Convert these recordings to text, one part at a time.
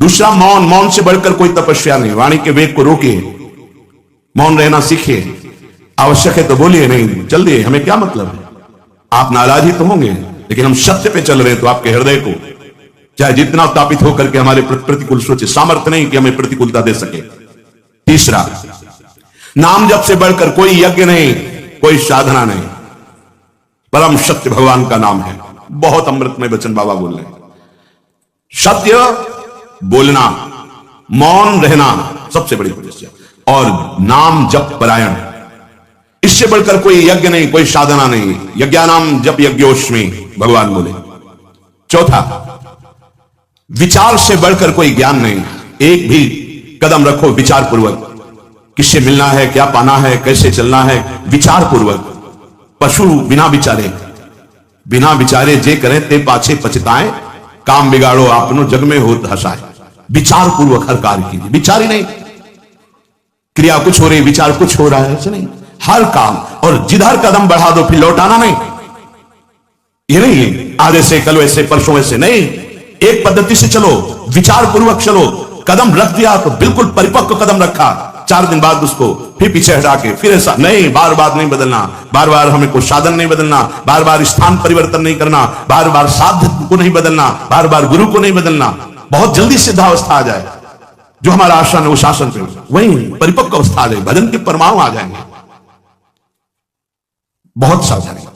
दूसरा मौन, मौन से बढ़कर कोई तपस्या नहीं। वाणी के वेग को रोकिए, मौन रहना सीखिए। आवश्यक है तो बोलिए, नहीं चल दिए, हमें क्या मतलब है। आप नाराज ही तो होंगे, लेकिन हम सत्य पे चल रहे हैं, तो आपके हृदय को चाहे जितना तापित होकर के हमारे प्रतिकूल सोचे, सामर्थ्य नहीं कि हमें प्रतिकूलता दे सके। तीसरा, नाम जप से बढ़कर कोई यज्ञ नहीं, कोई साधना नहीं। परम सत्य भगवान का नाम है। बहुत अमृतमय वचन बाबा बोल रहे हैं। सत्य बोलना, मौन रहना सबसे बड़ी तपस्या, और नाम जप परायण, इससे बढ़कर कोई यज्ञ नहीं, कोई साधना नहीं। यज्ञानाम जप यज्ञोस्मि, भगवान बोले। चौथा, विचार से बढ़कर कोई ज्ञान नहीं। एक भी कदम रखो विचार पूर्वक, किससे मिलना है, क्या पाना है, कैसे चलना है, विचार पूर्वक। पशु बिना विचारे जे करें ते पाछे पछताएं, काम बिगाड़ो आपनो जग में होत हंसाए। विचार पूर्वक हर कार्य कीजिए। विचार ही नहीं, क्रिया कुछ हो रही, विचार कुछ हो रहा है, ऐसे नहीं। हर काम, और जिधर कदम बढ़ा दो फिर लौटाना नहीं। ये नहीं है आज ऐसे कल वैसे परसों ऐसे नहीं, एक पद्धति से चलो, विचार पूर्वक चलो। कदम रख दिया तो बिल्कुल परिपक्व कदम रखा, 4 दिन बाद उसको फिर पीछे हटा के फिर ऐसा नहीं। बार बार नहीं बदलना, बार बार हमें कोई साधन नहीं बदलना, बार बार स्थान परिवर्तन नहीं करना, बार बार साध्य को नहीं बदलना, बार बार गुरु को नहीं बदलना। बहुत जल्दी सिद्धावस्था आ जाए, जो हमारा आसन है उस आसन पे वही परिपक्व अवस्था आ जाए, भजन के परमाणु आ जाएंगे। बहुत सावधानी,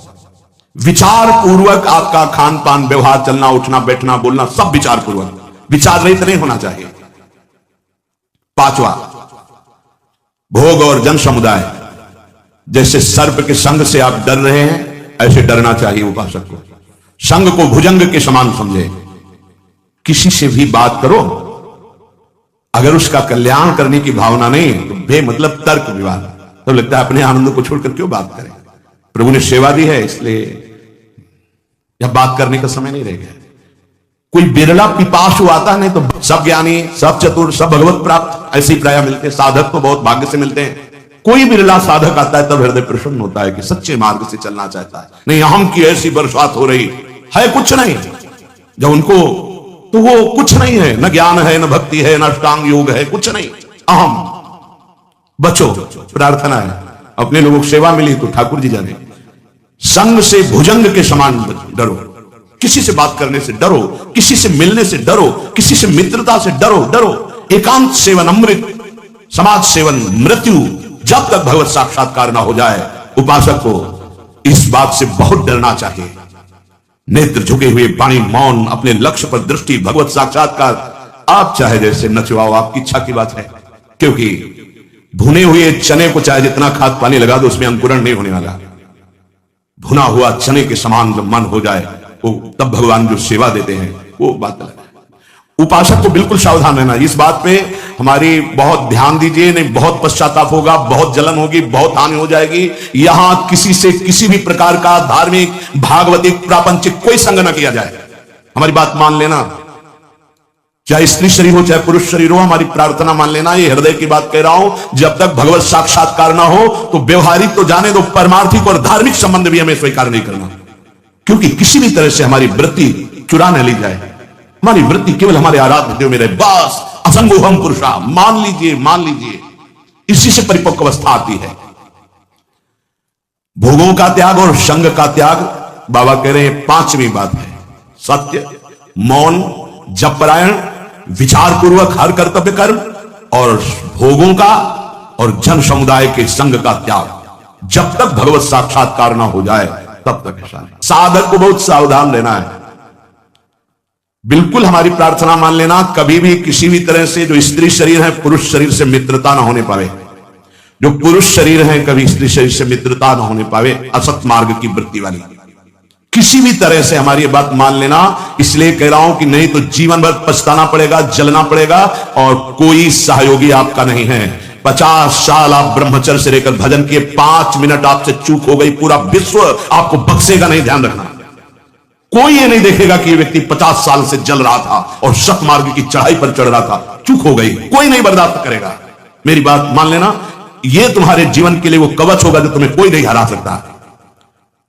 विचार पूर्वक आपका खान पान, व्यवहार, चलना उठना बैठना बोलना सब विचार पूर्वक, विचार रहित नहीं होना चाहिए। पांचवा, भोग और जन समुदाय। जैसे सर्प के संग से आप डर रहे हैं, ऐसे डरना चाहिए उपासक को। संग को भुजंग के समान समझे। किसी से भी बात करो, अगर उसका कल्याण करने की भावना नहीं तो बेमतलब तर्क विवाद, तो लगता है अपने आनंद को छोड़कर क्यों बात करें। प्रभु ने सेवा दी है, इसलिए यह बात करने का समय नहीं रह गया। कोई बिरला पिपासु आता है, नहीं तो सब ज्ञानी, सब चतुर, सब भगवत प्राप्त ऐसे ही प्राय मिलते हैं। साधक तो बहुत भाग्य से मिलते हैं। कोई बिरला साधक आता है तब हृदय प्रसन्न होता है कि सच्चे मार्ग से चलना चाहता है। नहीं, अहम की ऐसी बरसात हो रही है, कुछ नहीं। जब उनको तो वो कुछ नहीं है, न ज्ञान है, न भक्ति है, न अष्टांग योग है, कुछ नहीं। अहम, बचो। प्रार्थना है, अपने लोगों को सेवा मिली तो ठाकुर जी जाने। संग से भुजंग के समान डरो। किसी से बात करने से डरो, किसी से मिलने से डरो, किसी से मित्रता से डरो। एकांत सेवन अमृत, समाज सेवन मृत्यु। जब तक भगवत साक्षात्कार ना हो जाए, उपासक को इस बात से बहुत डरना चाहिए। नेत्र झुके हुए, वाणी मौन, अपने लक्ष्य पर दृष्टि, भगवत साक्षात्कार। आप चाहे जैसे नचवाओ, आपकी इच्छा की बात है। क्योंकि भुने हुए चने को चाहे जितना खाद पानी लगा दो, उसमें अंकुरण नहीं होने वाला। भुना हुआ चने के समान जब मन हो जाए, वो तब भगवान जो सेवा देते हैं वो बात अलग है। उपासक को बिल्कुल सावधान रहना। इस बात पे हमारी बहुत ध्यान दीजिए, नहीं बहुत पश्चाताप होगा, बहुत जलन होगी, बहुत हानि हो जाएगी। यहां किसी से किसी भी प्रकार का धार्मिक, भागवतिक, प्रापंचिक कोई संग न किया जाए। हमारी बात मान लेना, चाहे स्त्री शरीर हो चाहे पुरुष शरीर हो, हमारी प्रार्थना मान लेना। ये हृदय की बात कह रहा हूं। जब तक भगवत साक्षात्कार ना हो तो व्यवहारिक तो जाने दो, परमार्थिक और धार्मिक संबंध भी हमें स्वीकार नहीं करना। क्योंकि किसी भी तरह से हमारी वृत्ति चुरा न ली जाए। हमारी वृत्ति केवल हमारे आराध्य देव में रहे, बस। असंगोहम पुरुषा, मान लीजिए। इसी से परिपक्व अवस्था आती है। भोगों का त्याग और संग का त्याग, बाबा कह रहे हैं पांचवी बात है। सत्य, मौन, जपरायण, विचार पूर्वक हर कर्तव्य कर्म, और भोगों का और जन समुदाय के संग का त्याग। जब तक भगवत साक्षात्कार ना हो जाए तब तक ऐसा नहीं। साधक को बहुत सावधान रहना है। बिल्कुल हमारी प्रार्थना मान लेना, कभी भी किसी भी तरह से जो स्त्री शरीर है पुरुष शरीर से मित्रता ना होने पावे। जो पुरुष शरीर है कभी स्त्री शरीर से मित्रता ना होने पावे। असत मार्ग की वृत्ति वाली किसी भी तरह से हमारी ये बात मान लेना। इसलिए कह रहा हूं कि नहीं तो जीवन भर पछताना पड़ेगा, जलना पड़ेगा, और कोई सहयोगी आपका नहीं है। 50 साल आप ब्रह्मचर्य से लेकर भजन किए, 5 मिनट आपसे चूक हो गई, पूरा विश्व आपको बख्शेगा नहीं। ध्यान रखना, कोई ये नहीं देखेगा कि ये व्यक्ति 50 साल से जल रहा था और सत मार्ग की चढ़ाई पर चढ़ रहा था, चूक हो गई, कोई नहीं बर्दाश्त करेगा। मेरी बात मान लेना, ये तुम्हारे जीवन के लिए वो कवच होगा जो तुम्हें कोई नहीं हरा सकता।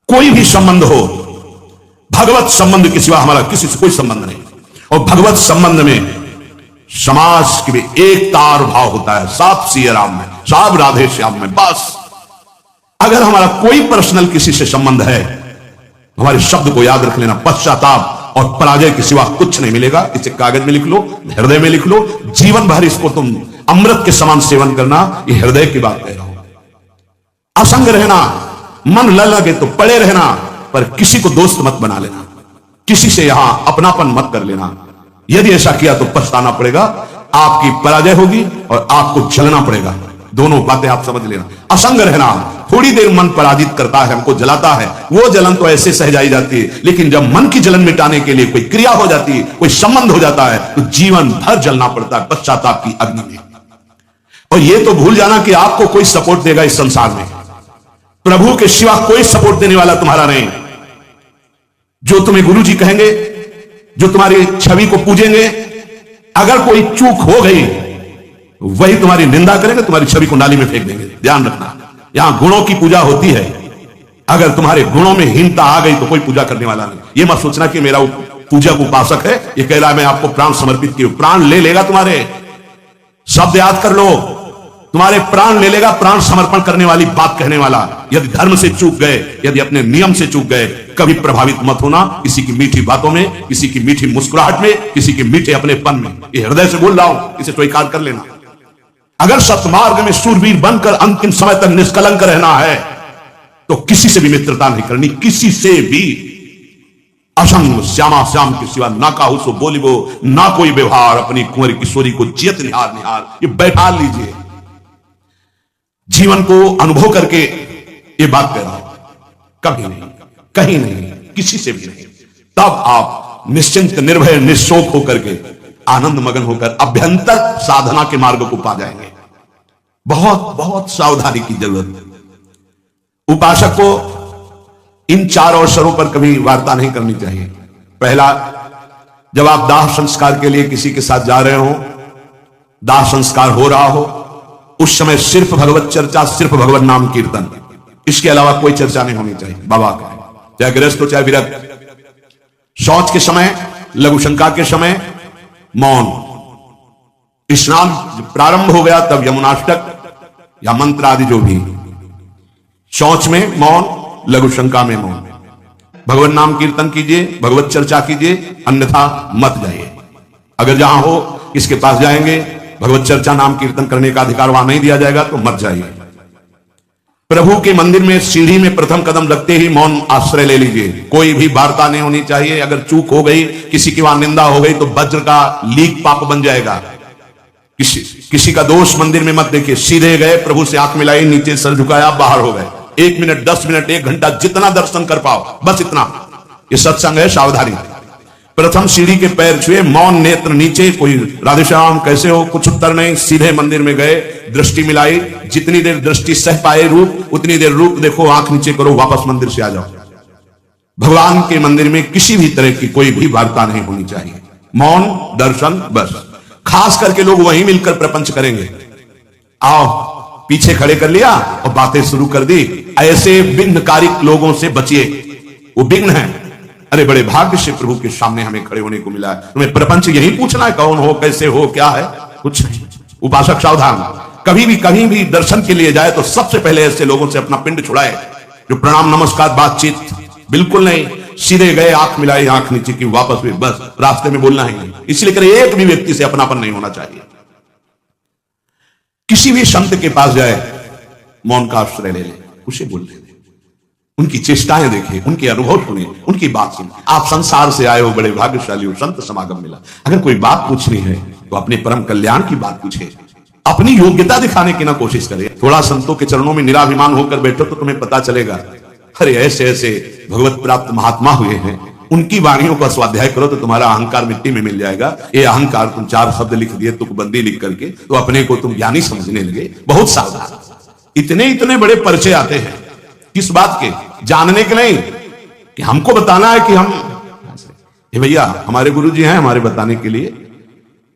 कोई भी संबंध हो, भगवत संबंध के सिवा हमारा किसी से कोई संबंध नहीं। और भगवत संबंध में समाज के भी एकता और भाव होता है। सब सिया राम में, सब राधे श्याम में। बस अगर हमारा कोई पर्सनल किसी से संबंध है, हमारे शब्द को याद रख लेना, पश्चाताप और पराजय के सिवा कुछ नहीं मिलेगा। इसे कागज में लिख लो, हृदय में लिख लो, जीवन भर इसको तुम अमृत के समान सेवन करना। ये हृदय की बात कह रहा हूं। असंग रहना, मन ल लगे तो पड़े रहना, पर किसी को दोस्त मत बना लेना, किसी से यहां अपनापन मत कर लेना। यदि ऐसा किया तो पछताना पड़ेगा, आपकी पराजय होगी और आपको जलना पड़ेगा। दोनों बातें आप समझ लेना। असंग रहना, थोड़ी देर मन पराजित करता है, हमको जलाता है, वो जलन तो ऐसे सह जाई जाती है, लेकिन जब मन की जलन मिटाने के लिए कोई क्रिया हो जाती है, कोई संबंध हो जाता है, तो जीवन भर जलना पड़ता है पश्चाताप की अग्नि में। और ये तो भूल जाना कि आपको कोई सपोर्ट देगा इस संसार में, प्रभु के सिवा कोई सपोर्ट देने वाला तुम्हारा नहीं। जो तुम्हें गुरु जी कहेंगे, जो तुम्हारी छवि को पूजेंगे, अगर कोई चूक हो गई वही तुम्हारी निंदा करेंगे, तुम्हारी छवि को नाली में फेंक देंगे। ध्यान रखना, यहां गुणों की पूजा होती है। अगर तुम्हारे गुणों में हीनता आ गई तो कोई पूजा करने वाला नहीं। ये मत सोचना कि मेरा पूजक उपासक है, ये कह रहा है मैं आपको प्राण समर्पित किया। प्राण ले लेगा तुम्हारे, शब्द याद कर लो, तुम्हारे प्राण ले लेगा प्राण समर्पण करने वाली बात कहने वाला। यदि धर्म से चूक गए, यदि अपने नियम से चूक गए, कभी प्रभावित मत होना किसी की मीठी बातों में, किसी की मीठी मुस्कुराहट में, किसी के मीठे अपनेपन में। ये हृदय से बोल रहा हूं, इसे स्वीकार कर लेना। अगर सत्मार्ग में शूरवीर बनकर अंतिम समय तक निष्कलंक रहना है तो किसी से भी मित्रता नहीं करनी, किसी से भी। असंग श्यामा श्याम के सिवा ना काहू सो बोलिबो, ना कोई व्यवहार, अपनी कुंवरी किशोरी को जियत निहार निहार। ये बैठा लीजिए, जीवन को अनुभव करके ये बात कह रहा हूं। कभी नहीं, कहीं नहीं, किसी से भी नहीं। तब आप निश्चिंत, निर्भय, निशोक होकर के, आनंद मगन होकर अभ्यंतर साधना के मार्ग को पा जाएंगे। बहुत बहुत सावधानी की जरूरत है। उपासक को इन 4 अवसरों पर कभी वार्ता नहीं करनी चाहिए। पहला, जब आप दाह संस्कार के लिए किसी के साथ जा रहे हो, दाह संस्कार हो रहा हो, उस समय सिर्फ भगवत चर्चा, सिर्फ भगवत नाम कीर्तन, इसके अलावा कोई चर्चा नहीं होनी चाहिए। बाबा का चाहे गृहस्थ हो चाहे विरक्त। शौच के समय, लघु शंका के समय मौन। स्नान प्रारंभ हो गया तब यमुनाष्टक या मंत्र आदि जो भी। शौच में मौन, लघु शंका में मौन। भगवत नाम कीर्तन कीजिए, भगवत चर्चा कीजिए, अन्यथा मत जाइए। अगर जहां हो किसके पास जाएंगे, भगवत चर्चा नाम कीर्तन करने का अधिकार वहां नहीं दिया जाएगा तो मत जाइए। प्रभु के मंदिर में सीढ़ी में प्रथम कदम रखते ही मौन आश्रय ले लीजिए। कोई भी वार्ता नहीं होनी चाहिए। अगर चूक हो गई, किसी की वहां निंदा हो गई तो वज्र का लीक पाप बन जाएगा। किसी का दोष मंदिर में मत देखिए। सीधे गए, प्रभु से आंख मिलाई, नीचे सर झुकाया, बाहर हो गए। 1 मिनट, 10 मिनट, 1 घंटा, जितना दर्शन कर पाओ, बस इतना। ये सत्संग है, सावधानी। प्रथम सीढ़ी के पैर छुए, मौन, नेत्र नीचे, कोई राधेश्याम कैसे हो, कुछ उत्तर नहीं। सीधे मंदिर में गए, दृष्टि मिलाई, जितनी देर दृष्टि सह पाए रूप, उतनी देर रूप देखो, आंख नीचे करो, वापस मंदिर से आ जाओ। भगवान के मंदिर में किसी भी तरह की कोई भी वार्ता नहीं होनी चाहिए। मौन, दर्शन, बस। खास करके लोग वहीं मिलकर प्रपंच करेंगे। आओ, पीछे खड़े कर लिया और बातें शुरू कर दी। ऐसे विघ्नकारी लोगों से बचिए, वो विघ्न है। अरे बड़े भाग्य से प्रभु के सामने हमें खड़े होने को मिला है। तुम्हें प्रपंच यही पूछना है, कौन हो, कैसे हो, क्या है, कुछ नहीं। उपासक सावधान, कहीं भी दर्शन के लिए जाए तो सबसे पहले ऐसे लोगों से अपना पिंड छुड़ाए जो प्रणाम नमस्कार बातचीत बिल्कुल नहीं। सीधे गए, आंख मिलाई, आंख नीचे की, वापस भी, बस। रास्ते में बोलना ही नहीं। इसलिए कर एक भी व्यक्ति से अपनापन नहीं होना चाहिए। किसी भी संत के पास जाए, मौन का आश्रय ले ले, उसे बोलने दे, उनकी चेष्टाएं देखें, उनके अनुभव सुने, उनकी बात सुने। आप संसार से आए हो, बड़े भाग्यशाली हो, संत समागम मिला। अगर कोई बात पूछनी है तो अपने परम कल्याण की बात पूछे, अपनी योग्यता दिखाने की ना कोशिश करें। थोड़ा संतों के चरणों में निराभिमान होकर बैठो तो तुम्हें पता चलेगा, अरे ऐसे ऐसे भगवत प्राप्त महात्मा हुए हैं, उनकी वाणियों का स्वाध्याय करो तो तुम्हारा अहंकार मिट्टी में मिल जाएगा। ये अहंकार, तुम 4 शब्द लिख दिए तुकबंदी लिख करके तो अपने को तुम ज्ञानी समझने लगे। बहुत सावधान। इतने बड़े परिचय आते हैं, किस बात के? जानने के नहीं, कि हमको बताना है कि हम भैया हमारे गुरु जी हैं हमारे बताने के लिए,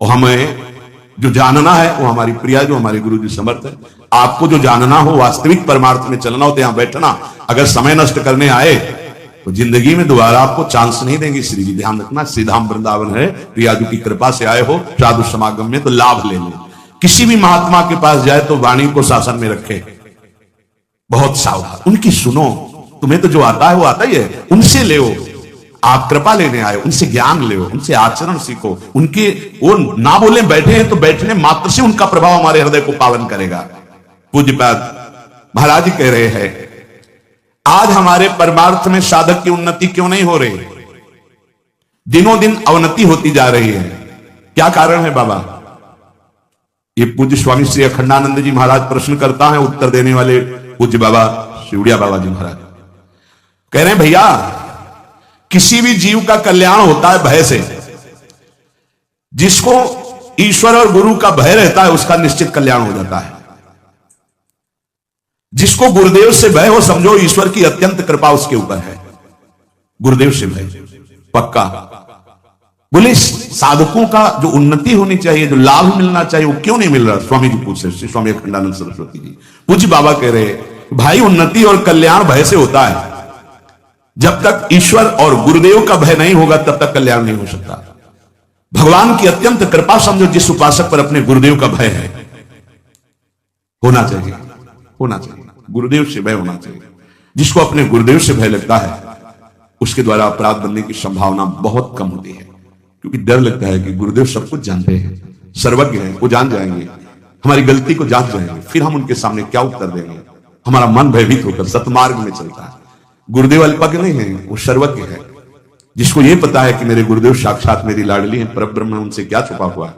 और हमें जो जानना है वो हमारी प्रिया, जो हमारे गुरु जी समर्थ है। आपको जो जानना हो, वास्तविक परमार्थ में चलना हो तो यहां बैठना। अगर समय नष्ट करने आए तो जिंदगी में दोबारा आपको चांस नहीं देंगे श्री जी। ध्यान रखना, श्रीधाम वृंदावन है, प्रियाजू की कृपा से आए हो साधु समागम में तो लाभ ले लो। किसी भी महात्मा के पास जाए तो वाणी को शासन में रखे, बहुत सावधान, उनकी सुनो। तुम्हें तो जो आता है वो आता ही है, उनसे ले। आप कृपा लेने आए, उनसे ज्ञान ले, उनसे आचरण सीखो। उनके वो ना बोले बैठे हैं तो बैठने मात्र से उनका प्रभाव हमारे हृदय को पावन करेगा। पूज्यपाद महाराज जी कह रहे हैं, आज हमारे परमार्थ में साधक की उन्नति क्यों नहीं हो रही? दिनों दिन अवनति होती जा रही है। क्या कारण है बाबा? ये पूज्य स्वामी श्री अखंडानंद जी महाराज प्रश्न करता है, उत्तर देने वाले पूज्य बाबा शिवड़िया बाबा जी महाराज कह रहे हैं, भैया किसी भी जीव का कल्याण होता है भय से। जिसको ईश्वर और गुरु का भय रहता है उसका निश्चित कल्याण हो जाता है। जिसको गुरुदेव से भय हो, समझो ईश्वर की अत्यंत कृपा उसके ऊपर है। गुरुदेव से भय पक्का। बोले साधकों का जो उन्नति होनी चाहिए, जो लाभ मिलना चाहिए, वो क्यों नहीं मिल रहा? स्वामी जी पूछ रहे, स्वामी अखंडानंद सरस्वती जी पूज्य बाबा कह रहे, भाई उन्नति और कल्याण भय से होता है। जब तक ईश्वर और गुरुदेव का भय नहीं होगा तब तक कल्याण नहीं हो सकता। भगवान की अत्यंत कृपा समझो, जिस उपासक पर अपने गुरुदेव का भय है, होना चाहिए, होना चाहिए, गुरुदेव से भय होना चाहिए। जिसको अपने गुरुदेव से भय लगता है उसके द्वारा अपराध बनने की संभावना बहुत कम होती है, क्योंकि डर लगता है कि गुरुदेव सब कुछ जानते हैं, सर्वज्ञ हैं, वो जान जाएंगे, हमारी गलती को जांच जाएंगे, फिर हम उनके सामने क्या उत्तर देंगे। हमारा मन भयभीत होकर सतमार्ग में चलता है। गुरुदेव अल्पज्ञ नहीं है, वो सर्वज्ञ है। जिसको ये पता है कि मेरे गुरुदेव साक्षात मेरी लाडली है, परब्रह्म है, उनसे क्या छुपा हुआ है,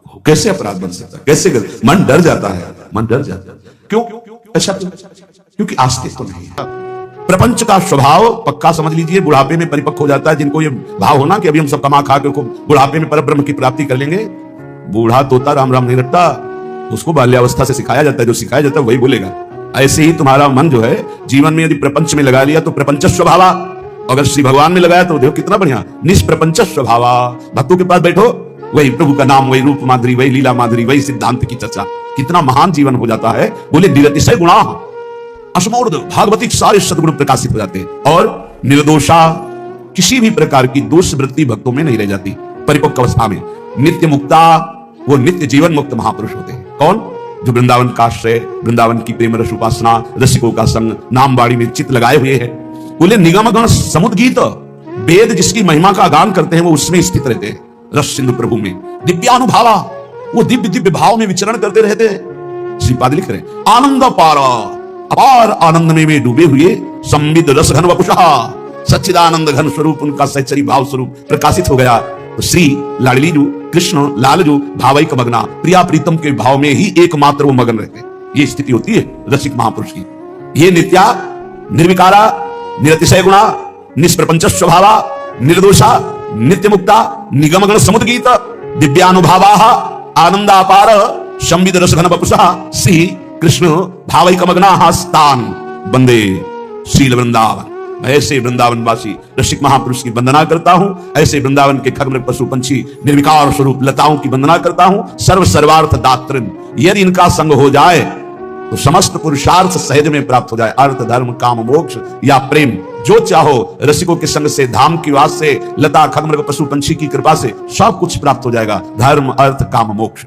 वो कैसे अपराध बन सकता है? कैसे मन डर जाता है, मन डर जाता है। क्यों ऐसा? क्योंकि आस्तिक तो नहीं है। प्रपंच का स्वभाव पक्का समझ लीजिए, बुढ़ापे में परिपक्व हो जाता है। जिनको ये भाव होना कि अभी हम सब कमा खा के बुढ़ापे में परब्रह्म की प्राप्ति कर लेंगे, बूढ़ा तोता राम राम नहीं रटता, उसको बाल्यावस्था से सिखाया जाता है, जो सिखाया जाता है वही बोलेगा। ऐसे ही तुम्हारा मन जो है जीवन में यदि प्रपंच में लगा लिया तो प्रपंच स्वभावा, अगर श्री भगवान में लगाया तो देखो कितना बढ़िया, निष्प्रपंच स्वभावा। भक्तों के पास बैठो, वही प्रभु का नाम, वही रूप माधुरी, वही लीला माधुरी, वही सिद्धांत की चर्चा, कितना महान जीवन हो जाता है। बोले निरतिशय गुणा असमूर्ध भागवतिक सारे सद्गुण प्रकाशित हो जाते हैं और निर्दोषा, किसी भी प्रकार की दोष वृत्ति भक्तों में नहीं रह जाती। परिपक्व अवस्था में नित्य मुक्ता, वो नित्य जीवन मुक्त महापुरुष होते हैं। कौन? जो वृंदावन का आश्रय, वृंदावन की प्रेम रस उपासना, रसिकों का संग, नाम बाड़ी में चित्त लगाए हुए हैं। बोले निगम गण समुद्गीत, वेद जिसकी महिमा का गान करते हैं वो उसमें स्थित रहते हैं, रस सिंधु प्रभु में। दिव्यानुभावा, वो दिव्य दिव्य भाव में विचरण करते रहते हैं। श्रीपाद लिख रहे हैं, आनंद पारा, अपार आनंद में वे डूबे हुए, संविद रस घन वपुषा, सच्चिदानंद घन स्वरूप उनका सहचरी भाव स्वरूप प्रकाशित हो गया। तो श्री लाडली जो कृष्ण लाल जो भावैक मग्ना, प्रिया प्रीतम के भाव में ही एकमात्र वो मगन रहते। ये स्थिति होती है रसिक महापुरुष की। ये नित्या निर्विकारा निरतिशय गुणा निष्प्रपंच स्वभावा निर्दोषा नित्य मुक्ता निगमगण समुद्गीत दिव्यानुभावा आनंदापार संविद रसघन वपुषा श्री कृष्ण भावैक मग्ना स्थान वंदे श्रील वृंदावन। ऐसे वृंदावन वासी रसिक महापुरुष की वंदना करता हूं। ऐसे वृंदावन के खगमृग पशु पंछी निर्विकार स्वरूप लताओं की वंदना करता हूं। सर्व सर्वार्थ दातृन, यदि इनका संग हो जाए तो समस्त पुरुषार्थ सहज में प्राप्त हो जाए। अर्थ धर्म काम मोक्ष या प्रेम, जो चाहो रसिकों के संग से, धाम की वास से, लता खगमृग पशु पंछी की कृपा से सब कुछ प्राप्त हो जाएगा, धर्म अर्थ काम मोक्ष।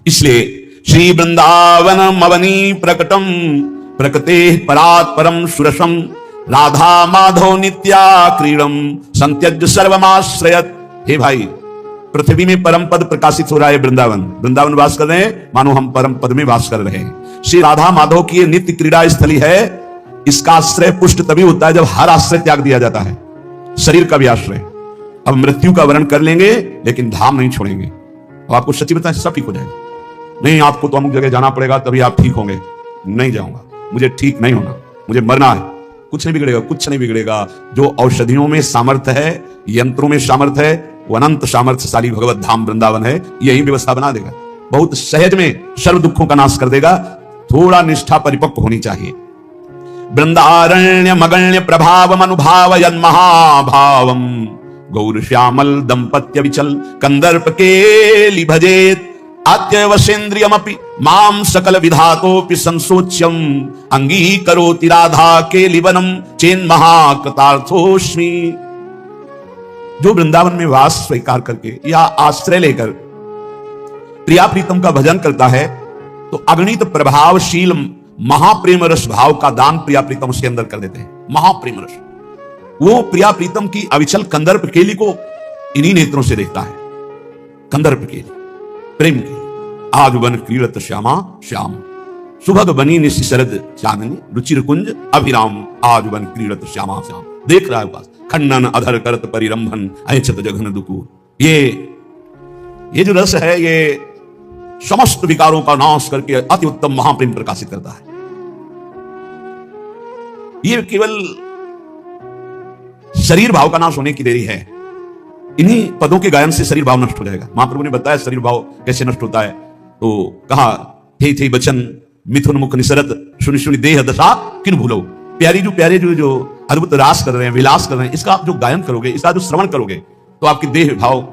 इसलिए श्री वृंदावन मवनी प्रकटम प्रकृते परात् परम सुरसम राधा माधव नित्या क्रीडम संत्यज सर्वमाश्रयत। हे भाई, पृथ्वी में परम पद प्रकाशित हो रहा है। वृंदावन, वृंदावन वास कर रहे हैं मानो हम परम पद में वास कर रहे हैं। श्री राधा माधव की ये नित्य क्रीड़ा स्थली है। इसका आश्रय पुष्ट तभी होता है जब हर आश्रय त्याग दिया जाता है, शरीर का भी आश्रय। अब मृत्यु का वर्ण कर लेंगे लेकिन धाम नहीं छोड़ेंगे। अब आपको सच्ची बताएं, सब ठीक हो जाएगा। नहीं, आपको तो अमुक जगह जाना पड़ेगा तभी आप ठीक होंगे। नहीं जाऊंगा, मुझे ठीक नहीं होना, मुझे मरना है। कुछ नहीं बिगड़ेगा, कुछ नहीं बिगड़ेगा। जो औषधियों में सामर्थ्य है, यंत्रों में सामर्थ्य है, वो अनंत सामर्थ्यशाली भगवत धाम वृंदावन है। यही व्यवस्था बना देगा, बहुत सहज में सर्व दुखों का नाश कर देगा। थोड़ा निष्ठा परिपक्व होनी चाहिए। वृंदारण्य मगण्य प्रभाव अनुभाव यन महाभावम गौर श्यामल दंपत्य विचल कंदर्प केली भजेत आत्यवसेन्द्रियमपि माम सकल विधातोपि संसोच्यम अंगीकरोति राधा के लिवनम चेन महाकृतार्थोस्मि। जो वृंदावन में वास स्वीकार करके या आश्रय लेकर प्रिया प्रीतम का भजन करता है तो अगणित प्रभावशील महाप्रेम रस भाव का दान प्रिया प्रीतम उसके अंदर कर देते हैं। महाप्रेम रस, वो प्रिया प्रीतम की अविचल कंदर्प केली को इन्हीं नेत्रों से देखता है। कंदर्प केली, प्रेम केली। आज बन क्रीड़त श्यामा श्याम, सुभग बनी निशि शरद चांदनी, रुचिर कुंज अभिराम, आज बन क्रीड़त श्यामा श्याम। देख रहा है पास, खंडन अधर करत परिरंभन ऐचत जघन दुकू। ये जो रस है ये समस्त विकारों का नाश करके अति उत्तम महाप्रेम प्रकाशित करता है। ये केवल शरीर भाव का नाश होने की देरी है। इन्हीं पदों के गायन से शरीर भाव नष्ट हो जाएगा। महाप्रभु ने बताया शरीर भाव कैसे नष्ट होता है, तो कहा थे थे बचन मिथुन मुख निसरत, सुनि सुनि देह दशा किन भूलो। प्यारे जो अद्भुत रास कर रहे हैं, विलास कर रहे हैं, इसका आप जो गायन करोगे, इसका जो श्रवण करोगे तो आपकी देह भाव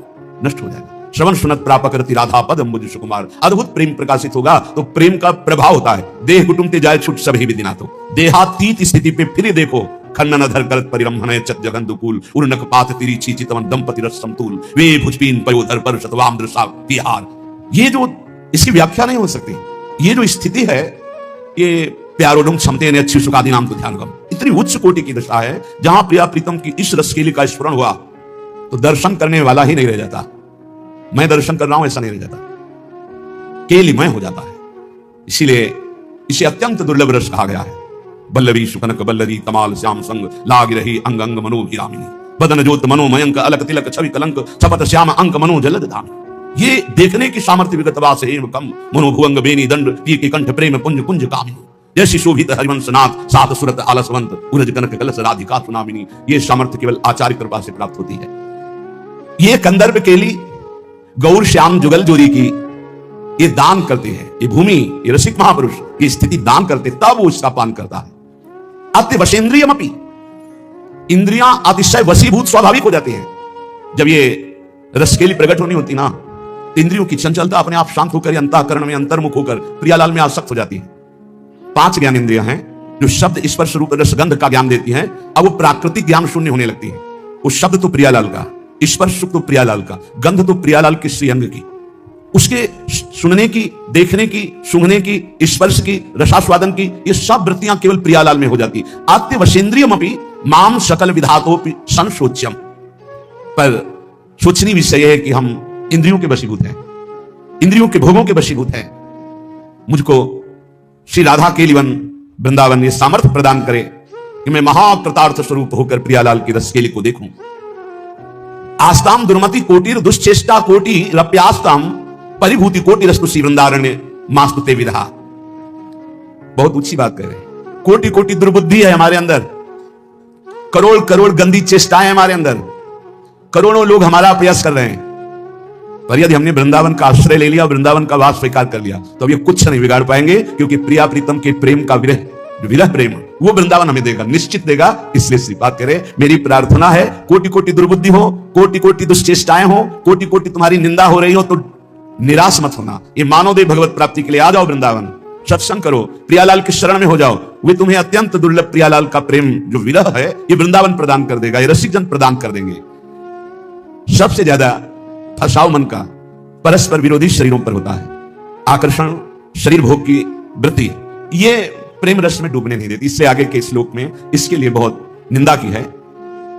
नष्ट हो जाएगा। श्रवण सुनत प्रापक करती राधा पद अंबुज सुकुमार। अद्भुत प्रेम प्रकाशित होगा तो प्रेम का प्रभाव होता है। देह कुटुंबते जाए छुट सभी विदिना, तो देहातीत स्थिति पे फिर देखो, खंडन अधर करत परिरंभन चत जगन दुकूल, उर्नक पात तिरिची चितवन दंपति रस समतूल, वे भुजपीन पयोधर पर शतवाम दृशा विहार। ये जो इसकी व्याख्या नहीं हो सकती। ये जो स्थिति है ये प्यारोडम क्षमते ने अच्छी सुखादि नाम तो ध्यान गम, इतनी उच्च कोटि की दशा है जहां प्रिया प्रीतम की इस रसकेली का स्मरण हुआ तो दर्शन करने वाला ही नहीं रह जाता। मैं दर्शन कर रहा हूं ऐसा नहीं रह जाता, केलिमय हो जाता है। इसीलिए इसे अत्यंत दुर्लभ रस कहा गया है। बल्लवी सुकनक बल्लरी कमाल श्याम संग, लाग रही अंग अंग मनोभिरामिनी, बदन जोत मनोमयंक अलक तिलक छवि कलंक, छपत श्याम अंक मनो जलद धाम। ये देखने की सामर्थ्य विगत वास एवं कम, मनोभुअंग बेनी दंड पी के कंठ प्रेम पुंज कुंज कामिनी, जैसी शोभित हरिवंश नाथ सात सुरत आलसवंत, उरज कनक कलश राधिका सुनामिनी। ये सामर्थ्य केवल आचार्य कृपा से प्राप्त होती है। ये कंदर्प केली गौर श्याम जुगल जोरी की ये दान करते हैं। ये भूमि, ये रसिक महापुरुष ये स्थिति दान करते, तब वो इसका पान करता है। अति वशेंद्रियमपि, इंद्रियां अतिशय वशीभूत स्वाभाविक हो जाती हैं। जब ये रसकेली प्रकट होनी होती ना, इंद्रियों की चंचलता अपने आप शांत होकर अंतःकरण में अंतर्मुख होकर प्रियालाल में आसक्त हो जाती है। 5 ज्ञान इंद्रियां हैं जो शब्द स्पर्श रूप रसगंध का ज्ञान देती हैं। अब वो प्राकृतिक ज्ञान शून्य होने लगती है। वो शब्द तो प्रियालाल का, स्पर्श तो प्रियालाल का, गंध तो प्रियालाल की श्रीअंग की, उसके सुनने की, देखने की, सूंघने की, स्पर्श की, रसास्वादन की, ये सब वृत्तियां केवल प्रियालाल में हो जाती। आत्य वशेंद्रियमपि माम सकल विधातोपि संशोच्यम। पर सोचनीय विषय है कि हम इंद्रियों के वशीभूत हैं, इंद्रियों के भोगों के वशीभूत हैं। मुझको श्री राधा के लिवन वृंदावन ये सामर्थ्य प्रदान करे कि मैं महाकृतार्थ स्वरूप होकर प्रियालाल की रसकेली को देखूं। आस्ताम दुर्मति कोटिर दुश्चेष्टा कोटि रप्यास्ताम परिभूति कोटि रस्तुषि वृंदारण्य मास्तुते विधा। बहुत ऊंची बात कर रहे हैं। कोटि कोटि दुर्बुद्धि है हमारे अंदर, करोड़ करोड़ गंदी चेष्टाएं हमारे अंदर, करोड़ों लोग हमारा प्रयास कर रहे हैं। पर यदि हमने वृंदावन का आश्रय ले लिया, वृंदावन का वास स्वीकार कर लिया, तो अब ये कुछ नहीं बिगाड़ पाएंगे, क्योंकि प्रिया प्रीतम के प्रेम का विरह प्रेम वो वृंदावन हमें देगा, निश्चित देगा। इसलिए श्रीपाद कह रहे, मेरी प्रार्थना है कोटि कोटि दुर्बुद्धि हो, कोटि कोटि दुश्चेष्टाएं हो, कोटि कोटि तुम्हारी निंदा हो रही हो, तो निराश मत होना। ये मानव दे भगवत प्राप्ति के लिए आ जाओ वृंदावन, सत्संग करो, प्रियालाल के शरण में हो जाओ। वे तुम्हें अत्यंत दुर्लभ प्रियालाल का प्रेम जो विरह है ये वृंदावन प्रदान कर देगा, ये रसिक जन प्रदान कर देंगे। सबसे ज्यादा फसाव मन का परस्पर विरोधी शरीरों पर होता है। आकर्षण, शरीर भोग की वृत्ति, ये प्रेम रस में डूबने नहीं देती। इससे आगे के श्लोक में इसके लिए बहुत निंदा की है।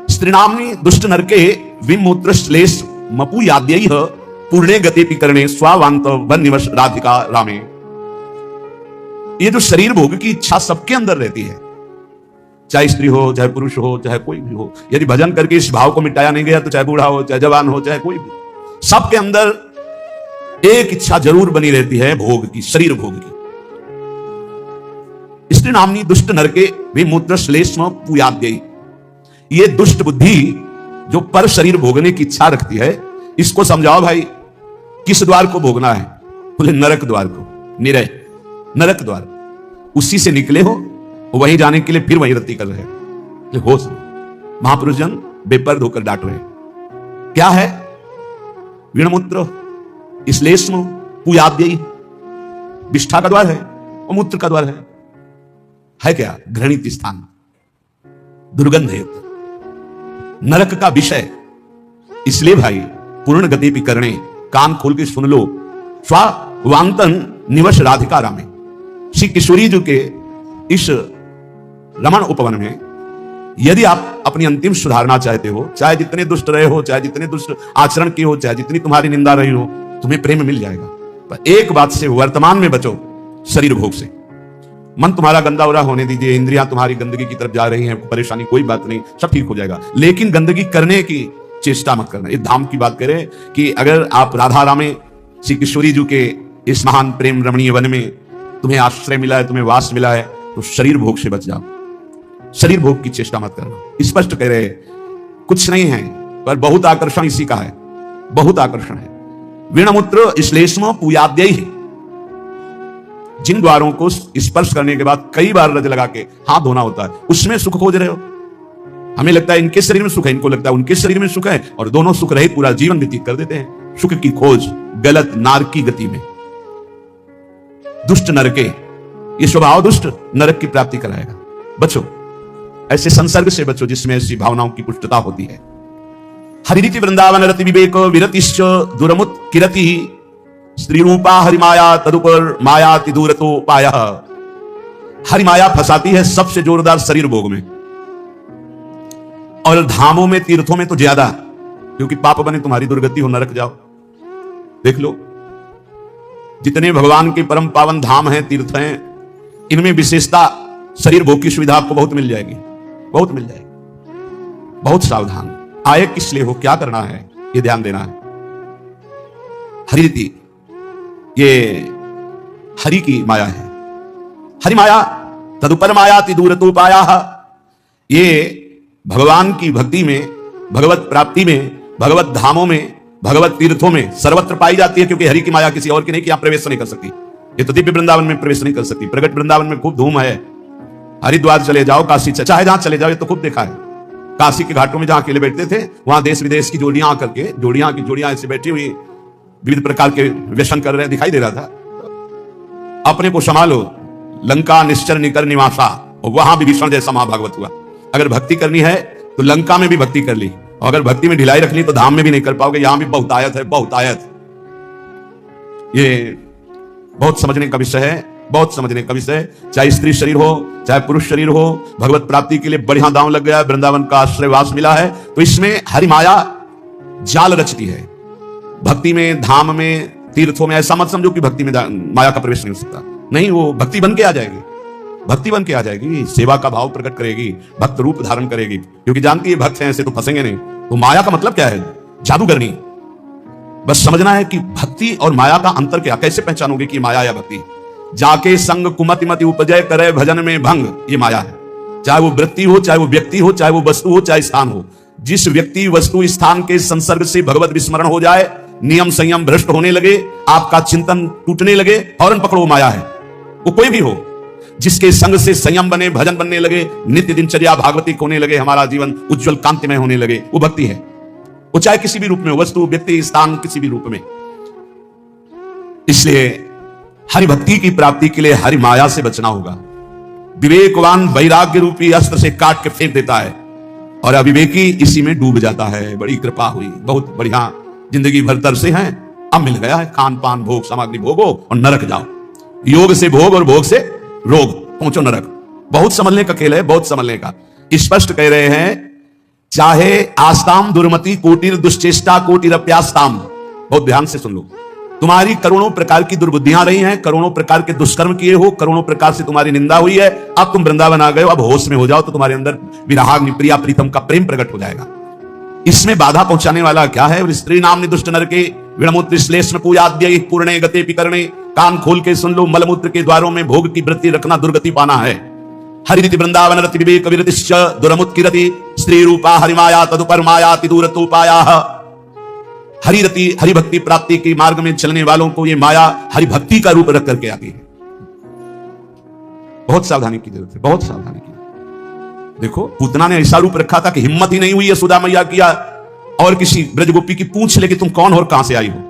स्त्रीणाम्नि दुष्ट नरके विमूत्र श्लेष मपु याद्यैः पूर्णे गते करणे स्वावांत वन्यवश राधिका रामे। ये जो शरीर भोग की इच्छा सबके अंदर रहती है, चाहे स्त्री हो, चाहे पुरुष हो, चाहे कोई भी हो। यदि भजन करके इस भाव को मिटाया नहीं गया तो चाहे बूढ़ा हो, चाहे जवान हो, चाहे कोई भी, सबके अंदर एक इच्छा जरूर बनी रहती है भोग की, शरीर भोग की। स्त्री नामनी दुष्ट नरके विमूत्र श्लेष्म पुयाद्यैः। ये दुष्ट बुद्धि जो पर शरीर भोगने की इच्छा रखती है, इसको समझाओ भाई किस द्वार को भोगना है। बोले नरक द्वार को, निरय नरक द्वार, उसी से निकले हो, वहीं जाने के लिए फिर वहीं रत्ती कर रहे हैं। होश महापुरुष जन बेपर्द होकर डांट रहे हैं। क्या है? विणमूत्र श्लेष्म पुयाद्यैः। विष्ठा का द्वार है और मूत्र का द्वार है क्या? घृणित स्थान, दुर्गंध युक्त, नरक का विषय। इसलिए भाई पूर्ण गति भी करने, कान खोल के सुन लो। स्वावांतन निवश राधिका रामे, श्री किशोरी जी के इस रमण उपवन में यदि आप अपनी अंतिम सुधारना चाहते हो, चाहे जितने दुष्ट रहे हो, चाहे जितने दुष्ट आचरण किए हो, चाहे जितनी तुम्हारी निंदा रही हो, तुम्हें प्रेम मिल जाएगा। पर एक बात से वर्तमान में बचो, शरीर भोग से। मन तुम्हारा गंदा उरा होने दीजिए, इंद्रियां तुम्हारी गंदगी की तरफ जा रही हैं, परेशानी कोई बात नहीं, सब ठीक हो जाएगा। लेकिन गंदगी करने की चेष्टा मत करना। इस धाम की बात करें कि अगर आप राधा रामे श्री किशोरी जी के इस महान प्रेम रमणीय वन में तुम्हें आश्रय मिला है, तुम्हें वास मिला है, तो शरीर भोग से बच जाओ, शरीर भोग की चेष्टा मत करना। स्पष्ट कह रहे, कुछ नहीं है पर बहुत आकर्षण इसी का है, बहुत आकर्षण है। वीणमुत्र श्लेष्म पूयाद्य ही, जिन द्वारों को स्पर्श करने के बाद कई बार रज लगा के हाथ धोना होता है, उसमें सुख खोज रहे हो। हमें लगता है इनके शरीर में सुख है, इनको लगता है उनके शरीर में सुख है, और दोनों सुख रहित पूरा जीवन व्यतीत कर देते हैं। सुख की खोज गलत नारक की गति में, दुष्ट नरके, ये स्वभाव दुष्ट नरक की प्राप्ति कराएगा। बचो, ऐसे संसर्ग से बचो जिसमें ऐसी भावनाओं की पुष्टता होती है। हरिति वृंदावन रति विवेक विरतिश्च दुरमुत किरति, स्त्री रूपा हरिमाया तदुपर मायाति दूरतो पाया। हरिमाया फंसाती है सबसे जोरदार शरीर भोग में, और धामों में तीर्थों में तो ज्यादा, क्योंकि पाप बने तुम्हारी दुर्गति हो, नरक जाओ। देख लो, जितने भगवान के परम पावन धाम हैं, तीर्थ हैं, इनमें विशेषता शरीर भोग की सुविधा आपको बहुत मिल जाएगी, बहुत मिल जाएगी। बहुत सावधान, आए किस लिए हो, क्या करना है, ये ध्यान देना है। हरिति, ये हरि की माया है। हरि माया तदुपर मायाति दूरतो पाया। ये भगवान की भक्ति में, भगवत प्राप्ति में, भगवत धामों में, भगवत तीर्थों में सर्वत्र पाई जाती है, क्योंकि हरि की माया किसी और की नहीं कि आप प्रवेश नहीं कर सकती। ये तो दिव्य वृंदावन में प्रवेश नहीं कर सकती। प्रगट वृंदावन में खूब धूम है। हरिद्वार चले जाओ, काशी चाहे जहां चले जाओ, ये तो खूब देखा है। काशी के घाटों में जहां अकेले बैठते थे, वहां देश विदेश की जोड़ियां आकर के, जोड़ियां की जोड़ियां ऐसे बैठी हुई विविध प्रकार के व्यसन कर रहे दिखाई दे रहा था। अपने को संभालो, लंका निश्चर निकर निवासा, और वहां विभीषण जैसा महाभागवत हुआ। अगर भक्ति करनी है तो लंका में भी भक्ति कर ली, और अगर भक्ति में ढिलाई रख ली तो धाम में भी नहीं कर पाओगे। यहां भी बहुतायत है, बहुतायत। ये बहुत समझने का विषय है, बहुत समझने का विषय। चाहे स्त्री शरीर हो, चाहे पुरुष शरीर हो, भगवत प्राप्ति के लिए बढ़िया दांव लग गया, वृंदावन का आश्रयवास मिला है, तो इसमें हरि माया जाल रचती है। भक्ति में, धाम में, तीर्थों में ऐसा मत समझो कि भक्ति में माया का प्रवेश नहीं हो सकता। नहीं, वो भक्ति बन के आ जाएगी, भक्ति बन के आ जाएगी, सेवा का भाव प्रकट करेगी, भक्त रूप धारण करेगी, क्योंकि जानती है भक्त हैं ऐसे तो फंसेंगे नहीं। तो माया का मतलब क्या है? जादूगरनी। बस समझना है कि भक्ति और माया का अंतर क्या, कैसे पहचानोगे कि माया या भक्ति। जाके संग कुमति मति उपजय करे भजन में भंग, ये माया है। चाहे वो वृत्ति हो, चाहे वो व्यक्ति हो, चाहे वो वस्तु हो, चाहे स्थान हो। जिस व्यक्ति, वस्तु, स्थान के संसर्ग से भगवत विस्मरण हो जाए, नियम संयम भ्रष्ट होने लगे, आपका चिंतन टूटने लगे, फौरन पकड़ो वो माया है। वो कोई भी हो, जिसके संग से संयम बने, भजन बनने लगे, नित्य दिनचर्या भागवतिक होने लगे, हमारा जीवन उज्जवल कांतिमय होने लगे, वो भक्ति है। वो चाहे किसी भी रूप में हो, वस्तु, व्यक्ति, स्थान, किसी भी रूप में। इसलिए हरि भक्ति की प्राप्ति के लिए हरि माया से बचना होगा। विवेकवान वैराग्य रूपी अस्त्र से काट के फेंक देता है, और अविवेकी इसी में डूब जाता है। बड़ी कृपा हुई, बहुत बढ़िया, जिंदगी भर तरसे हैं, अब मिल गया है। खान पान भोग सामग्री भोगो और नरक जाओ। योग से भोग और भोग से रोग, पहुंचो नरक। बहुत समझने का खेल है, बहुत समझने का। स्पष्ट कह रहे हैं, चाहे आस्ताम दुर्मति कोटिर दुश्चेष्टा कोटिर अप्यास्ताम। बहुत ध्यान से सुन लो। तुम्हारी करोड़ों प्रकार की दुर्बुद्धियां रही हैं, करोड़ों प्रकार के दुष्कर्म किए हो, करोड़ों प्रकार से तुम्हारी निंदा हुई है। अब तुम वृंदावन आ गए हो, अब होश में हो जाओ, तो तुम्हारे अंदर विराग प्रिया प्रीतम का प्रेम प्रकट हो जाएगा। इसमें बाधा पहुंचाने वाला क्या है? स्त्री नाम दुष्ट नरके विणमूत्र श्लेष्म पूजाद्य पूर्णे गते पिकरणे। कान खोल के सुन लो, मलमूत्र के द्वारों में भोग की वृत्ति रखना दुर्गति पाना है। हरिति वृंदावन रति विवेक विरतिश्च दुरमुत्किरति, स्त्री रूपा हरिमाया तदुपर मायाति दूरतो पाया। हरिरति, हरिभक्ति प्राप्ति के मार्ग में चलने वालों को ये माया हरिभक्ति का रूप रख करके आती है। बहुत सावधानी की जरूरत है, बहुत सावधानी की। देखो, पूतना ने ऐसा रूप रखा था कि हिम्मत ही नहीं हुई यशोदा मैया किया और किसी ब्रजगोपी की पूछ ले कि तुम कौन हो और कहां से आई हो।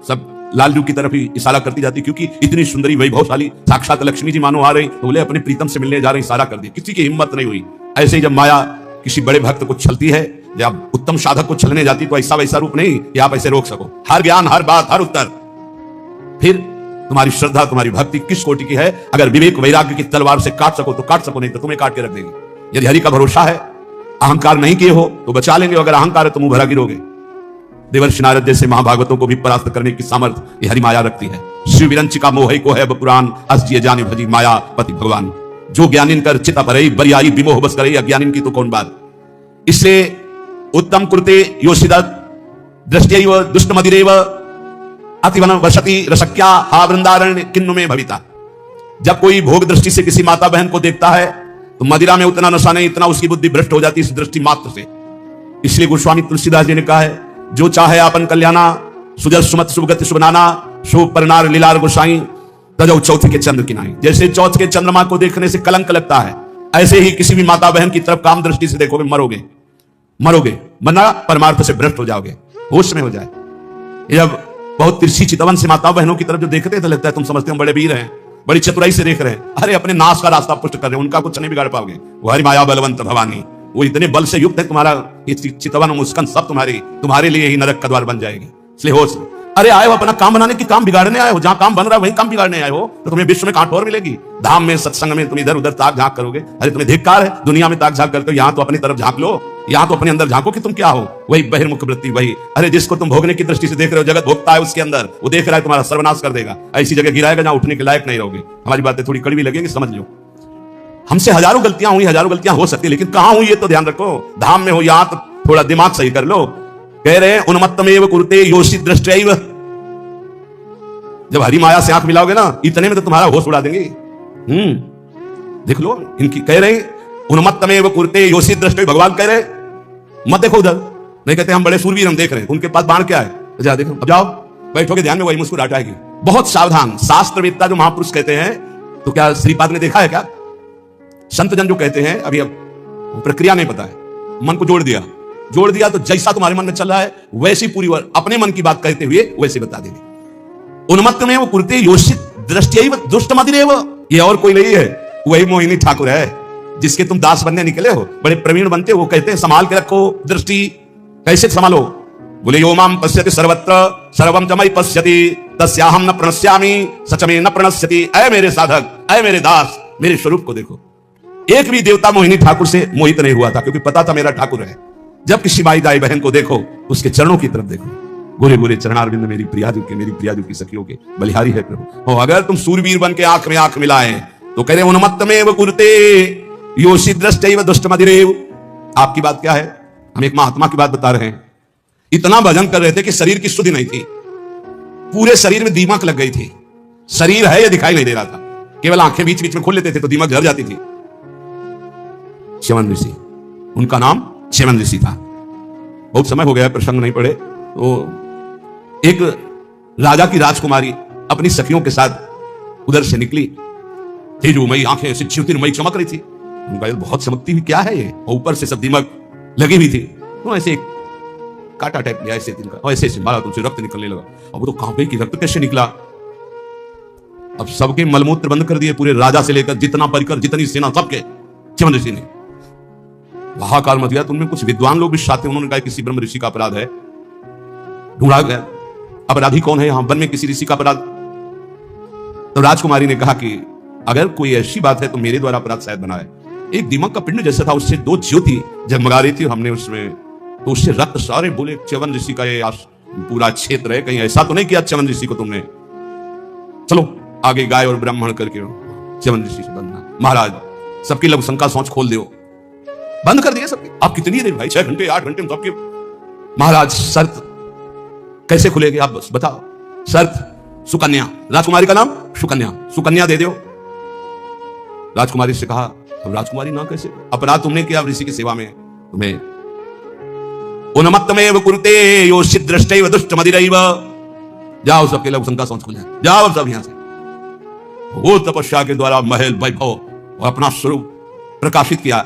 सब लालजू की तरफ ही इशारा करती जाती, क्योंकि इतनी सुंदरी वैभवशाली साक्षात लक्ष्मी जी मानो आ रही, तो बोले अपने प्रीतम से मिलने जा रही, इशारा कर दिया, किसी की हिम्मत नहीं हुई। ऐसे ही जब माया किसी बड़े भक्त को छलती है, जब उत्तम साधक को छलने जाती, तो ऐसा वैसा रूप नहीं कि आप ऐसे रोक सको, हर ज्ञान, हर बात, हर उत्तर। फिर तुम्हारी श्रद्धा, तुम्हारी भक्ति किस कोटि की है? अगर विवेक वैराग्य की तलवार से काट सको तो काट सको, नहीं तो तुम्हें काट के रख देगी। यदि हरि का भरोसा है, अहंकार नहीं किए हो तो बचा लेंगे, अगर अहंकार है तो मुंह भरा गिरोगे। देवर्षि नारद जैसे महाभागवतों को भी परास्त करने की सामर्थ्य हरि माया रखती है। शिव विरंचिका मोह को है पुराण, अस जिए जाने भजी माया पति भगवान। जो ज्ञानिन कर चिता भरई, बरियाई विमोह बस करई, अज्ञानिन की तो कौन बात। इसलिए उत्तम कृते योषिदत् दृष्टैव दुष्ट मदिरेव अतिवन वसति रसक्या हा वृंदारण्य किन्नु में भविता। जब कोई भोग दृष्टि से किसी माता बहन को देखता है तो मदिरा में उतना नशा नहीं, इतना उसकी बुद्धि भ्रष्ट हो जाती इस दृष्टि मात्र से। इसलिए गोस्वामी तुलसीदास जी ने कहा है, जो चाहे आपन कल्याणा, सुजल सुमत सुभगति शुभनाना, शुभ परनार लीलार गोसाई, तजौ चौथ के चंद्र की नाई। जैसे चौथ के चंद्रमा को देखने से कलंक लगता है, ऐसे ही किसी भी माता बहन की तरफ काम दृष्टि से देखोगे मरोगे, मरोगे, वरना परमार्थ से भ्रष्ट हो जाओगे, होश में हो जाए। जब बहुत तिरछी चितवन से माता बहनों की तरफ जो देखते हैं तो लगता है तुम समझते हो बड़े वीर हैं, बड़ी चतुराई से देख रहे हैं। अरे अपने नाश का रास्ता पुष्ट कर रहे हैं, उनका कुछ नहीं बिगाड़ पाओगे। वो हरि माया बलवंत भवानी, वो इतने बल से युक्त है, तुम्हारा चितवन मुस्कान सब तुम्हारे लिए ही नरक का द्वार बन जाएगी। इसलिए होश। अरे आए हो अपना काम बनाने की, काम बिगाड़ने आए हो? जहां काम बन रहा है वहीं काम बिगाड़ने आए हो तो तुम्हें विश्व में कांट और मिलेगी। धाम में सत्संग में तुम इधर उधर ताक झांक करोगे। अरे तुम्हें धिक्कार है, दुनिया में ताक झांक करते हो, यहाँ तो अपनी तरफ झांक लो, यहाँ तो अपने अंदर झांको कि तुम क्या हो। वही बहिर्मुख वृत्ति, वही अरे जिसको तुम भोगने की दृष्टि से देख रहे हो, जगत भोगता है उसके अंदर, वो देख रहा है तुम्हारा सर्वनाश कर देगा, ऐसी जगह गिराएगा जहां उठने के लायक नहीं रहोगे। हमारी बातें थोड़ी कड़वी लगेगी, समझ लो। हमसे हजारों गलतियां हुई, हजारों गलतियां हो सकती है, लेकिन कहां हुई ये तो ध्यान रखो। धाम में हो, यहां तो थोड़ा दिमाग सही कर लो। कह रहे हैं उन्मत्तमेव कुरुते योषि दृष्टैव। जब हरि माया से आंख मिलाओगे ना, इतने में तो तुम्हारा होश उड़ा देंगे। देख लो इनकी, कह रहे हैं उन्मत्तमेव कुरुते योषि दृष्टैव। भगवान कह रहे मत देखो उधर, नहीं कहते हम बड़े सूरवीर हम देख रहे हैं, उनके पास बाण क्या है, जा देखो, अब जाओ बैठोगे ध्यान में, वही मुस्कुराहट आएगी। बहुत सावधान। शास्त्रवेत्ता जो महापुरुष कहते हैं, तो क्या श्रीपाद ने देखा है क्या? संत जन जो कहते हैं, अभी अब प्रक्रिया नहीं पता है, मन को जोड़ दिया तो जैसा तुम्हारे मन में चल रहा है वैसी पूरी अपने मन की बात कहते हुए वैसे बता देंगे। उन्मत्त में वो कुरुते योषित दृष्टैव दुष्ट मदिरेव। ये और कोई नहीं है, वही मोहिनी ठाकुर है जिसके तुम दास बनने निकले हो, बड़े प्रवीण बनते हो। वो कहते हैं संभाल के रखो दृष्टि। कैसे संभालो? बोले यो माम पश्यति सर्वत्र सर्वम च मयि पश्यति तस्याहम न प्रणश्यामि सच में न प्रणश्यति। ऐ मेरे साधक, ऐ मेरे दास, मेरे स्वरूप को देखो। एक भी देवता मोहिनी ठाकुर से मोहित नहीं हुआ था, क्योंकि पता था मेरा ठाकुर है। जब किसी माई दाई बहन को देखो, उसके चरणों की तरफ देखो। गोरे गोरे चरणारविंद मेरी प्रियाजू के, मेरी प्रियाजू की सखियों के बलिहारी है प्रभु। अगर तुम सूरवीर बन के आंख में आंख मिलाए तो कह रहे उन्मत्तमेव कुरुते योषि दृष्टैव दुष्ट मदिरेव। आपकी बात क्या है? हम एक महात्मा की बात बता रहे हैं। इतना भजन कर रहे थे कि शरीर की शुद्धि नहीं थी, पूरे शरीर में दीमक लग गई थी। शरीर है ये दिखाई नहीं दे रहा था, केवल आंखें बीच बीच में खोल लेते थे तो दीमक झड़ जाती थी। च्यवन ऋषि, उनका नाम च्यवन ऋषि था। बहुत समय हो गया प्रसंग नहीं पढ़े। तो एक राजा की राजकुमारी अपनी सखियों के साथ उधर से निकली, तेजोमयी आंखें ऐसे ज्योतिर्मयी चमक रही थी। उनका ये बहुत चमकती हुई क्या है ये, और ऊपर से सब दीमक लगी हुई थी। तो ऐसे काटा टाइप लिया ऐसे दिन का, और ऐसे मारा तो उनसे रक्त निकलने लगा। अब वो तो कांपे कि रक्त कैसे निकला। अब सबके मलमूत्र बंद कर दिए, पूरे राजा से लेकर जितना परिकर, जितनी सेना, सबके। च्यवन ऋषि ने हाहाकार मच गया। तो उनमें कुछ विद्वान लोग भी साथ थे, उन्होंने कहा किसी ब्रह्म ऋषि का अपराध है। ढूंढा गया अपराधी कौन है यहां, वन में किसी ऋषि का अपराध। तो राजकुमारी ने कहा कि अगर कोई ऐसी बात है तो मेरे द्वारा अपराध शायद बना है। एक दीमक का पिंड जैसा था, उससे 2 ज्योति जगमगा रही थी, हमने उसमें तो उससे रक्त। सारे बोले च्यवन ऋषि का ये पूरा क्षेत्र है, कहीं ऐसा तो नहीं किया च्यवन ऋषि को तुमने? चलो आगे गाय और ब्राह्मण करके च्यवन ऋषि से बनना। महाराज सबकी लघुशंका सोच खोल दो, बंद कर दिए सबके। आप कितनी देर भाई, 6 घंटे 8 घंटे सबके। महाराज शर्त कैसे खुलेगी आप बस बताओ। शर्त सुकन्या, राजकुमारी का नाम सुकन्या, सुकन्या दे दो। राजकुमारी से कहा, अब राजकुमारी ना कैसे, अपराध तुमने किया ऋषि की सेवा में, तुम्हें उन्मत्तमेव कुरुते योषि दृष्टैव दुष्ट मदिरैव। जाओ सबके लोग शंका सोच खुल जाए, जाओ सब यहां से। वो तपस्या के द्वारा महल वैभव और अपना स्वरूप प्रकाशित किया,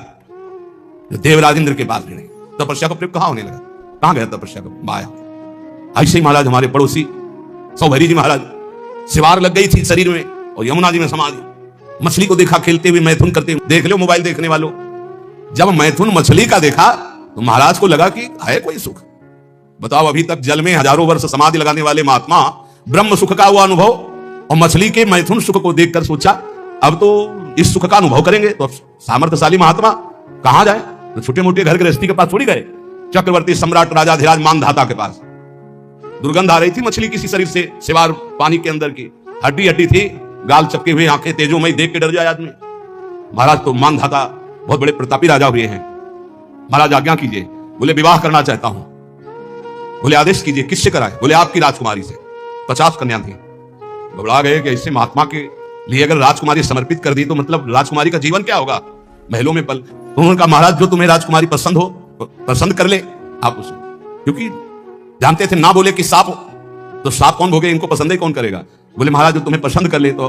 देवराज इंद्र के पास भी नहीं। तपस्या का प्रयोग कहां होने लगा, कहां गया तपस्या का? माया। ऐसे ही महाराज हमारे पड़ोसी सौभरी जी महाराज, सिवार लग गई थी शरीर में और यमुना जी में समा गई। मछली को देखा खेलते हुए, मैथुन करते हुए। देख लो मोबाइल देखने वालों, जब मैथुन मछली का देखा तो महाराज को लगा कि है कोई सुख। बताओ, अभी तक जल में हजारों वर्ष समाधि लगाने वाले महात्मा ब्रह्म सुख का हुआ अनुभव और मछली के मैथुन सुख को देखकर सोचा अब तो इस सुख का अनुभव करेंगे। तो सामर्थ्यशाली महात्मा कहां जाए? तो छोटे मोटे घर गृहस्थी के पास थोड़ी गए, चक्रवर्ती सम्राट राजाधिराज मानधाता के पास। दुर्गंध आ रही थी मछली किसी शरीर से, सिवार पानी के अंदर की, हड्डी हड्डी थी, गाल चपके हुए, आंखें तेजोमय, देख के डर जाए आदमी। महाराज तो मानधाता बहुत बड़े प्रतापी राजा हुए हैं। महाराज आज्ञा कीजिए। बोले विवाह करना चाहता हूं। बोले आदेश कीजिए, किससे कराए? बोले आपकी राजकुमारी से। 50 कन्या थी। घबरा गए कि ऐसे महात्मा के लिए अगर राजकुमारी समर्पित कर दी तो मतलब राजकुमारी का जीवन क्या होगा, महलों में पल। उन्होंने कहा महाराज जो तुम्हें राजकुमारी पसंद हो पसंद कर ले आप उसे, क्योंकि जानते थे ना बोले कि सांप तो सांप कौन भोगे, इनको पसंद ही कौन करेगा। बोले महाराज जो तुम्हें पसंद कर ले। तो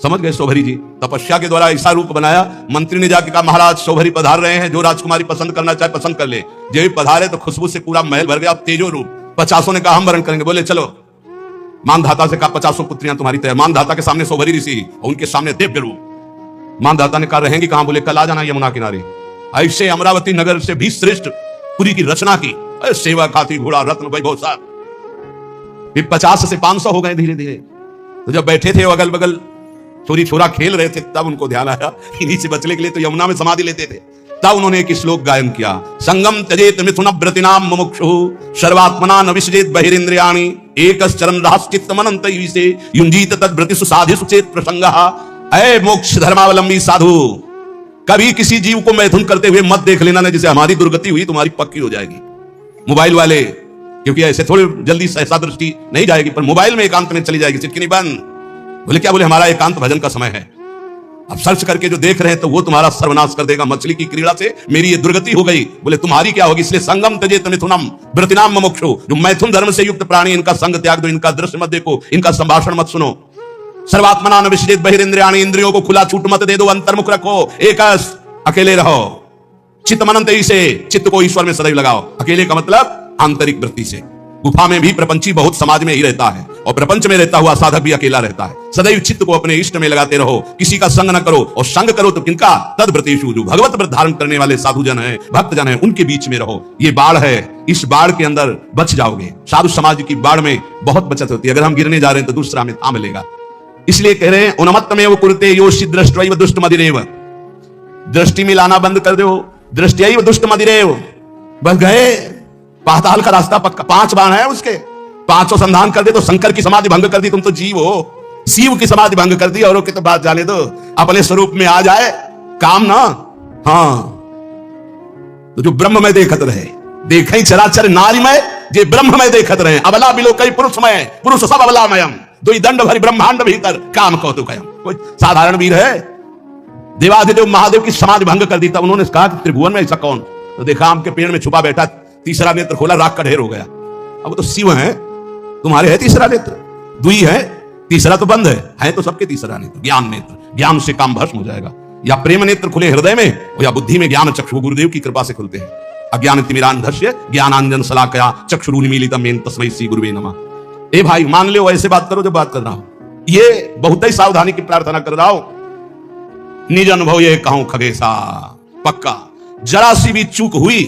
समझ गए सौभरी जी, तपस्या के द्वारा ऐसा रूप बनाया। मंत्री ने जाके कहा महाराज सौभरी पधार रहे हैं, जो राजकुमारी पसंद करना चाहे पसंद कर ले। जब भी पधारे तो खुशबू से पूरा महल भर गया, तेजो रूप। 50 ने कहा हम वरण करेंगे। बोले चलो। मानधाता से कहा 50 पुत्रियां तुम्हारी तैयार। मानधाता के सामने सौभरी ऋषि और उनके सामने दिव्य रूप। मानधाता ने कहा रहेंगी कहां? बोले कल आ जाना यमुना किनारे। ऐसे अमरावती नगर से भी श्रेष्ठ पुरी की रचना की, सेवा खाती घोड़ा रत्न वैभव साथ। फिर 50 से 500 हो गए धीरे धीरे। तो जब बैठे थे अगल बगल छोरी छोरा खेल रहे थे, तब उनको ध्यान आया इन्हीं से बचने के लिए तो यमुना में समाधि लेते थे। तब उन्होंने एक श्लोक गायन किया, संगम त्यजेत मिथुन व्रतिनाम मुमुक्षु सर्वात्मना न विसजेत बहिरेन्द्रियाणि एकश्चरन् रहश्चित्तमनन्त ईसे युञ्जीत तद्व्रतिषु साधिषु चेत प्रसंगः। ऐ मोक्ष धर्मावलंबी साधु, कभी किसी जीव को मैथुन करते हुए मत देख लेना, ना जिसे हमारी दुर्गति हुई तुम्हारी पक्की हो जाएगी। मोबाइल वाले, क्योंकि ऐसे थोड़ी जल्दी सहसा दृष्टि नहीं जाएगी, पर मोबाइल में एकांत में चली जाएगी, चिटकिनी बंद। बोले क्या? बोले हमारा एकांत भजन का समय है। अब सर्च करके जो देख रहे हैं तो वो तुम्हारा सर्वनाश कर देगा। मछली की क्रीड़ा से मेरी ये दुर्गति हो गई। बोले तुम्हारी क्या होगी? इसलिए संगम त्यजेत मिथुनम व्रतिनाम मुमुक्षु, जो मैथुन धर्म से युक्त प्राणी, इनका संग त्याग दो, इनका दृश्य मत देखो, इनका संभाषण मत सुनो। सर्वात्मना न विसजेत बहिरेन्द्रियाणि, इंद्रियों को खुला छूट मत दे दो, अंतर्मुख रखो, एकस अकेले रहो। चित्त मनंत से, चित्त को ईश्वर में सदैव लगाओ। अकेले का मतलब आंतरिक वृत्ति से। गुफा में भी प्रपंची बहुत समाज में ही रहता है और प्रपंच में रहता हुआ साधक भी अकेला रहता है। सदैव चित्त को अपने इष्ट में लगाते रहो, किसी का संग न करो, और संग करो तो किनका? तद्व्रतेषु, जो भगवत व्रत धारण करने वाले साधु जन है, भक्त जन है, उनके बीच में रहो। ये बाढ़ है, इस बाढ़ के अंदर बच जाओगे। साधु समाज की बाढ़ में बहुत बचत होती है। अगर हम गिरने जा रहे हैं तो दूसरा हमें थाम लेगा। इसलिए कह रहे हैं उन्मत्तमेव कुरुते योषि दृष्ट्वैव दुष्टमदिरेव। दृष्टि मिलाना बंद कर दो, दृष्टैव दुष्टमदिरेव। बस गए, पाताल का रास्ता पक्का। 5 बाण है उसके, 5 संधान कर दे तो शंकर की समाधि भंग कर दी, तुम तो जीव हो। शिव की समाधि भंग कर दी, औरों की तो बात जाने दो, अपने स्वरूप में आ जाए काम ना। हाँ, तो जो ब्रह्म में देखत रहे, देखे चराचर नारी में, जे ब्रह्म में देखत रहे। अबला बिलो कई पुरुषमय, पुरुष सब अबलामयम, दो दंड भरी ब्रह्मांड भीतर काम कौतुकयम। कोई साधारण वीर है? देवाधिदेव महादेव की समाधि भंग कर दी। तब उन्होंने कहा कि त्रिभुवन में ऐसा कौन? तो देखा आम के पेड़ में छुपा बैठा, तीसरा नेत्र खोला, राख का ढेर हो गया। अब तो शिव है, तुम्हारे है तीसरा नेत्र, दुई है, तीसरा तो बंद है तो सबके तीसरा नेत्र ज्ञान नेत्र। ज्ञान से काम भस्म हो जाएगा। या प्रेम नेत्र खुले हृदय में, या बुद्धि में ज्ञान चक्षु गुरुदेव की कृपा से खुलते हैं। अज्ञान तिमिरांधस्य ज्ञानांजन शलाकया चक्षुरुन्मीलितम् येन तस्मै श्री गुरुवे नमः। ए भाई मान लो, ऐसे बात करो जो बात कर रहा हूं। ये बहुत ही सावधानी की प्रार्थना कर रहा हूं। निज अनुभव ये कहूं खगेशा, पक्का जरा सी भी चूक हुई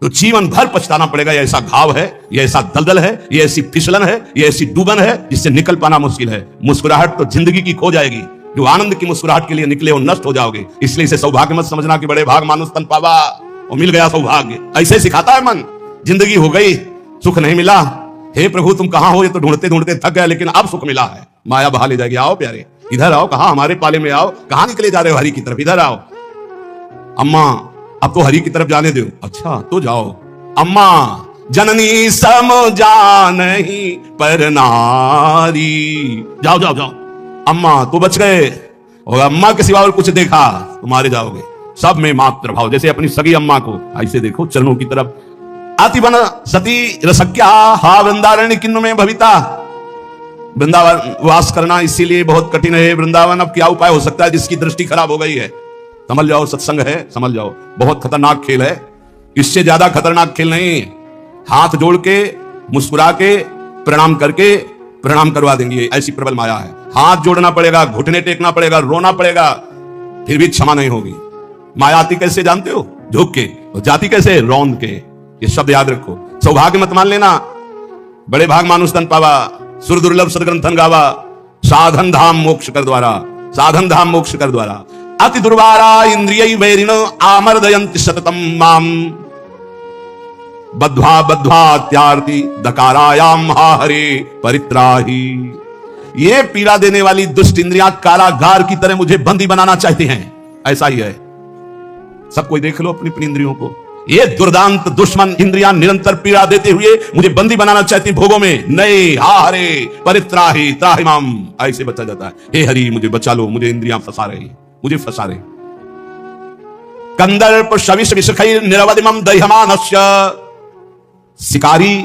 तो जीवन भर पछताना पड़ेगा। ये ऐसा घाव है, ये ऐसा दलदल है, ये ऐसी फिसलन है, ये ऐसी डूबन है जिससे निकल पाना मुश्किल है। मुस्कुराहट तो जिंदगी की खो जाएगी। जो आनंद की मुस्कुराहट के लिए निकले हो नष्ट हो जाओगे। इसलिए इसे सौभाग्य मत समझना कि बड़े भाग मानुष तन पावा और मिल गया सौभाग्य। ऐसे सिखाता है मन। जिंदगी हो गई, सुख नहीं मिला, हे प्रभु तुम कहां हो? ये तो ढूंढते ढूंढते थक गया, लेकिन अब सुख मिला है। माया बहा ले जाएगी। आओ प्यारे, इधर आओ। कहां? हमारे पाले में आओ। कहां निकले जा रहे हो? हरि की तरफ। इधर आओ। अम्मा अब तो हरि की तरफ जाने दो। अच्छा तो जाओ। अम्मा जननी समझा नहीं पर नारी। जाओ जाओ जाओ। अम्मा तो बच गए, और अम्मा के सिवा और कुछ देखा तो मारे जाओगे। सब में मात्र भाव, जैसे अपनी सगी अम्मा को ऐसे देखो चरणों की तरफ। आतिबन सती रसक्या हा वृंदारण्य किन्नु में भविता। वृंदावन वास करना इसीलिए बहुत कठिन है। वृंदावन अब क्या उपाय हो सकता है जिसकी दृष्टि खराब हो गई है? समझ जाओ, सत्संग है, समझ जाओ। बहुत खतरनाक खेल है, इससे ज्यादा खतरनाक खेल नहीं। हाथ जोड़ के, मुस्कुरा के, प्रणाम करके प्रणाम करवा देंगे, ऐसी प्रबल माया है। हाथ जोड़ना पड़ेगा, घुटने टेकना पड़ेगा, रोना पड़ेगा, फिर भी क्षमा नहीं होगी। माया आती कैसे जानते हो? झुक के। और जाती कैसे? रौंद के। ये शब्द याद रखो। सौभाग्य मत मान लेना, बड़े भाग मानुष तन पावा, सुर दुर्लभ सदग्रंथन गावा, साधन धाम मोक्ष कर द्वारा, साधन धाम मोक्ष कर द्वारा। अति दुर्वारा इंद्रिय वैरिण आमर्दयन्ति सततम माम बद्ध्वा बद्ध्वा त्यार्ति दकारायाम हा हरे परित्राही। ये पीड़ा देने वाली दुष्ट इंद्रियां कारागार की तरह मुझे बंदी बनाना चाहती हैं। ऐसा ही है, सब कोई देख लो अपनी अपनी इंद्रियों को। ये दुर्दांत दुश्मन इंद्रियां निरंतर पीड़ा देते हुए मुझे बंदी बनाना चाहती भोगों में। नहीं, हा हरे परित्राही त्राहि माम, ऐसे बचा जाता है। हे हरि मुझे बचा लो, मुझे इंद्रियां फंसा रही, मुझे फंसा रही। कंदर्प शविष विषखैर निरवधिमं दह्यमानस्य। शिकारी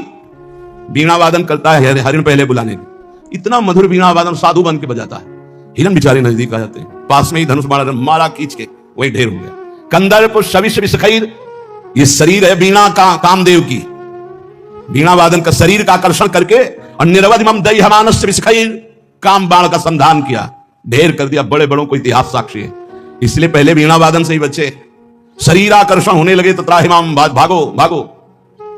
वीणा वादन करता है हरिण पहले बुलाने के, इतना मधुर वीणा वादन साधु बन के बजाता है। हिरण बेचारे नजदीक आ जाते हैं, पास में ही धनुष मारा खींच के, वही ढेर हो गया। कंदर्प शविष विषखैर, ये शरीर है वीणा का, कामदेव की वीणा वादन का शरीर का आकर्षण करके, और निरवधिमं दह्यमानस्य विषखैर, काम बाण का संधान किया, ढेर कर दिया। बड़े बड़ों को इतिहास साक्षी है। इसलिए पहले वीणा वादन से ही बच्चे, शरीर आकर्षण होने लगे तो त्राहि माम, भागो भागो।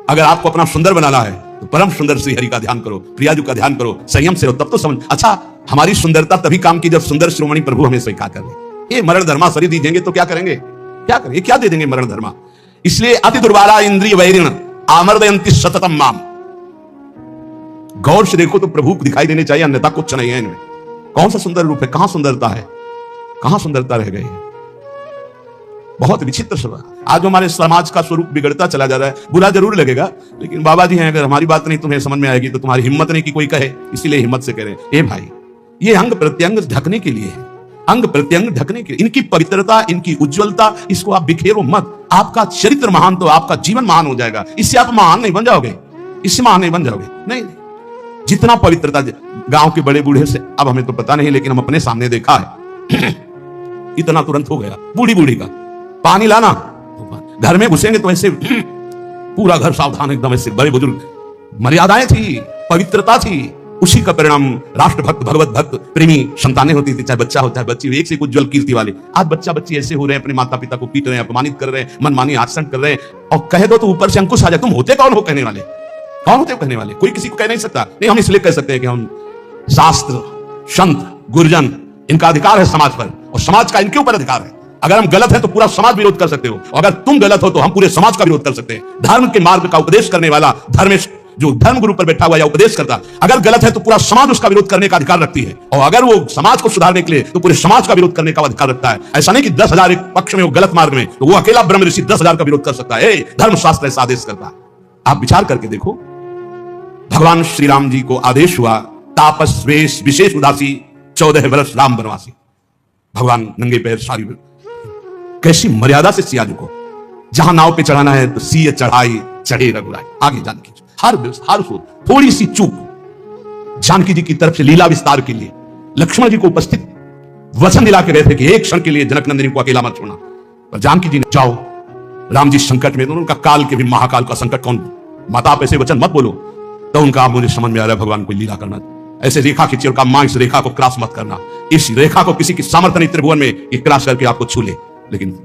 अगर आपको अपना सुंदर बनाना है तो परम सुंदर श्री हरि का ध्यान करो, प्रियाजू का ध्यान करो, संयम से हो, तब तो समझ। अच्छा, हमारी सुंदरता तभी काम की जब सुंदर श्रोमणी प्रभु हमें स्वीकार कर ले। ये मरण धर्मा शरीर दीजिएंगे तो क्या करेंगे? क्या करेंगे? क्या दे देंगे मरण धर्मा? इसलिए अति दुर्वारा इंद्रिय वैरिण आमर्दयन्ति सततम माम। गौर से देखो तो प्रभु दिखाई देने चाहिए, अन्यथा कुछ नहीं है इनमें। कौन सा सुंदर रूप है? कहां सुंदरता है? कहां सुंदरता रह गई है? बहुत विचित्र स्वभाव। आज हमारे समाज का स्वरूप बिगड़ता चला जा रहा है। बुरा जरूर लगेगा, लेकिन बाबा जी हैं, अगर हमारी बात नहीं तुम्हें समझ में आएगी तो तुम्हारी हिम्मत नहीं कि कोई कहे, इसीलिए हिम्मत से कह रहे हैं। ए भाई, ये अंग प्रत्यंग ढकने के लिए है, अंग प्रत्यंग ढकने के लिए। इनकी पवित्रता, इनकी उज्ज्वलता, इसको आप बिखेरो मत। आपका चरित्र महान तो आपका जीवन महान हो जाएगा। इससे आप महान नहीं बन जाओगे, इससे महान नहीं बन जाओगे। नहीं, जितना पवित्रता, गांव के बड़े बूढ़े से, अब हमें तो पता नहीं, लेकिन हम अपने सामने देखा है, इतना तुरंत हो गया। बूढ़ी बूढ़ी का पानी लाना, घर में घुसेंगे तो ऐसे पूरा घर सावधान, एकदम ऐसे। बड़े बुजुर्ग, मर्यादाएं थी, पवित्रता थी, उसी का परिणाम राष्ट्रभक्त, भगवत भक्त, प्रेमी संतानें होती थी, चाहे बच्चा हो चाहे बच्ची, एक से उज्जवल कीर्ति वाले। आज बच्चा बच्ची ऐसे हो रहे हैं, अपने माता पिता को पीट रहे हैं, अपमानित कर रहे हैं, मनमानी आचरण कर रहे हैं, और कह दो तो ऊपर से अंकुश आ जाए। तुम होते कौन हो कहने वाले? कौन होते हो कहने वाले? कोई किसी को कह नहीं सकता। नहीं, हम इसलिए कह सकते हैं कि हम शास्त्र, संत, गुरुजन, इनका अधिकार है समाज पर, और समाज का इनके ऊपर अधिकार है। अगर हम गलत हैं तो पूरा समाज विरोध कर सकते हो, अगर तुम गलत हो तो हम पूरे समाज का विरोध कर सकते हैं। धर्म के मार्ग का उपदेश करने वाला धर्मेश, जो धर्म गुरु पर बैठा हुआ या उपदेश करता, अगर गलत है तो पूरा समाज उसका विरोध करने का अधिकार रखती है, और अगर वो समाज को सुधारने के लिए तो पूरे समाज का विरोध करने का अधिकार रखता है। ऐसा नहीं कि 10,000 एक पक्ष में हो गलत मार्ग में तो वो अकेला ब्रह्म ऋषि 10,000 का विरोध कर सकता है। धर्मशास्त्र ऐसा आदेश करता है। आप विचार करके देखो, भगवान श्री राम जी को आदेश हुआ, तापस वेश विशेष उदासी 14 वर्ष राम वनवासी। भगवान नंगे पैर, सारी कैसी मर्यादा से सिया को, जहां नाव पे चढ़ाना है तो सिय चढ़ाई, चढ़े रघुराई। आगे जानकी हर थोड़ी सी चूक जानकी जी की तरफ से लीला विस्तार के लिए लक्ष्मण जी को उपस्थित वचन दिला के गए थे कि एक क्षण के लिए जनक नंदिनी को अकेला मत छोड़ना, पर जानकी जी ने जाओ, राम जी संकट में, तो उनका काल के भी महाकाल का संकट कौन? माता आप ऐसे वचन मत बोलो। तो उनका मुझे समझ में आ रहा है, भगवान को लीला करना, ऐसे रेखा खींची और कहा मां इस रेखा को क्रॉस मत करना, इस रेखा को किसी की सामर्थ्य नहीं त्रिभुवन में ये क्रॉस करके आपको छू ले। लेकिन